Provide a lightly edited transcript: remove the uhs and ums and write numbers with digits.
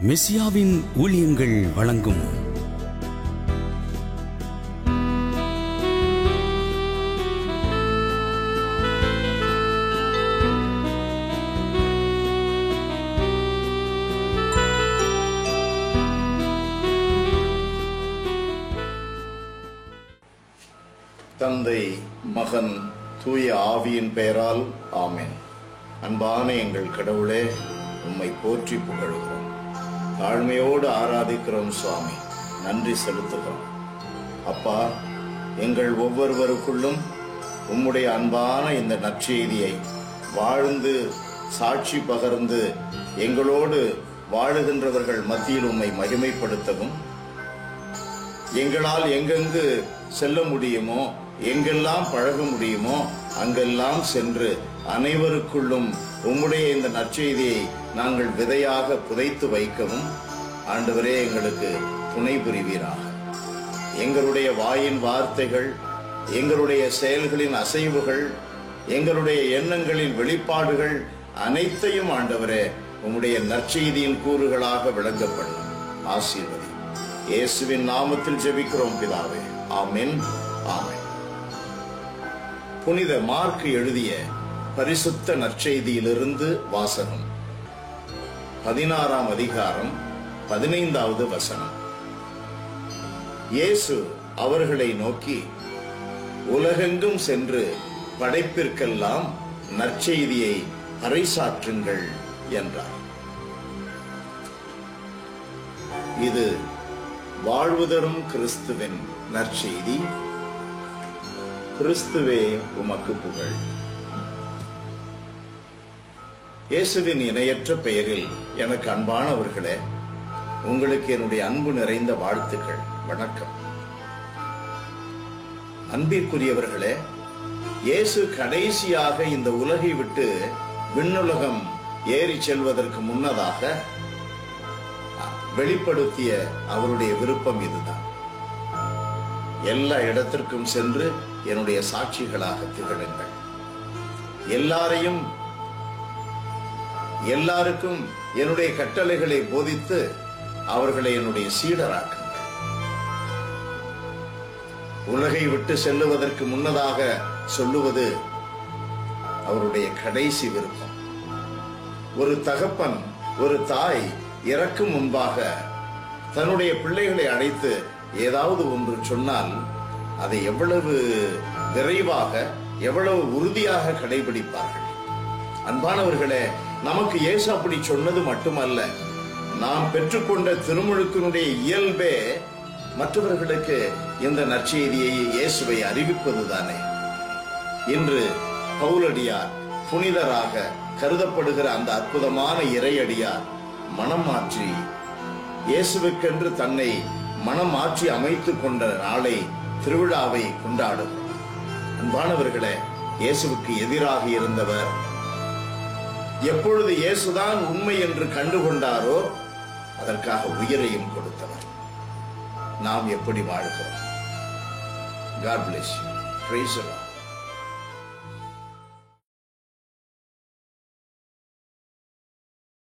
மெசியாவின் ஊழியங்கள் வழங்கும் தந்தை, மகன், தூய ஆவியின் பெயரால் ஆமென். அன்பான எங்கள் கடவுளே, உம்மை போற்றி புகழுகிறோம், தாழ்மையோடு ஆராதிக்கிறோம் சுவாமி, நன்றி செலுத்துகிறோம். அப்பா, எங்கள் ஒவ்வொருவருக்குள்ளும் உம்முடைய அன்பான இந்த நற்செய்தியை வாழ்ந்து சாட்சி பகர்ந்து எங்களோடு வாழுகின்றவர்கள் மத்தியில் உம்மை மகிமைப்படுத்தவும், எங்களால் எங்கெங்கு செல்ல முடியுமோ, எங்கெல்லாம் பழக முடியுமோ அங்கெல்லாம் சென்று அனைவருக்குள்ளும் உம்முடைய இந்த நற்செய்தியை நாங்கள் விதையாக புதைத்து வைக்கவும் ஆண்டவரே எங்களுக்கு துணை புரிவீராக. எங்களுடைய வாயின் வார்த்தைகள், எங்களுடைய செயல்களின் அசைவுகள், எங்களுடைய எண்ணங்களின் வெளிப்பாடுகள் அனைத்தையும் ஆண்டவரே உம்முடைய நற்செய்தியின் கூறுகளாக விளங்கப்படும். ஆசீர்வதி. இயேசுவின் நாமத்தில் ஜெபிக்கிறோம் பிதாவே, ஆமென், ஆமென். புனித மார்க் எழுதிய பரிசுத்த நற்செய்தியிலிருந்து வாசகம். 16ஆம் அதிகாரம் 15வது வசனம். இயேசு அவர்களை நோக்கி, உலகெங்கும் சென்று படைப்பிற்கெல்லாம் நற்செய்தியை பறைசாற்றுங்கள் என்றார். இது வாழ்வு தரும் கிறிஸ்துவின் நற்செய்தி. கிறிஸ்துவே உமக்கு புகழ். இயேசுவின் இணையற்ற பெயரில் எனக்கு அன்பானவர்களே, உங்களுக்கு என்னுடைய அன்பு நிறைந்த வாழ்த்துக்கள், வணக்கம். அன்பிற்குரியவர்களே, இயேசு கடைசியாக இந்த உலகை விட்டு விண்ணுலகம் ஏறி செல்வதற்கு முன்னதாக வெளிப்படுத்திய அவருடைய விருப்பம் இதுதான். எல்லா இடத்திற்கும் சென்று என்னுடைய சாட்சிகளாக திகழுங்கள், எல்லாருக்கும் என்னுடைய கட்டளைகளை போதித்து அவர்களை என்னுடைய சீடராக்குங்கள். உலகை விட்டு செல்லுவதற்கு முன்னதாக சொல்லுவது அவருடைய கடைசி விருப்பம். ஒரு தகப்பன், ஒரு தாய் இறக்கும் முன்பாக தன்னுடைய பிள்ளைகளை அழைத்து ஏதாவது ஒன்று சொன்னால் அதை எவ்வளவு விரைவாக, எவ்வளவு உறுதியாக கடைபிடிப்பார்கள். அன்பானவர்களே, நமக்கு இயேசு அப்படி சொன்னது மட்டுமல்ல, நாம் பெற்றுக்கொண்ட திருமுழுக்கினுடைய இயல்பே மற்றவர்களுக்கு இந்த நற்செய்தியை, இயேசுவை அறிவிப்பதுதானே. இன்று பவுலடியார், புனிதராக கருதப்படுகிற அந்த அற்புதமான இறையடியார் மனம் மாற்றி இயேசுவுக்கென்று தன்னை மனம் மாற்றி அமைத்துக் கொண்ட நாளை, திருவிழாவை கொண்டாடும். அன்பானவர்களே, இயேசுவுக்கு எதிராக இருந்தவர் எப்பொழுது இயேசுதான் உண்மை என்று கண்டுகொண்டாரோ அதற்காக உயிரையும் கொடுத்தவர். நாம் எப்படி வாழ்கிறோம்? God bless you. Praise the Lord.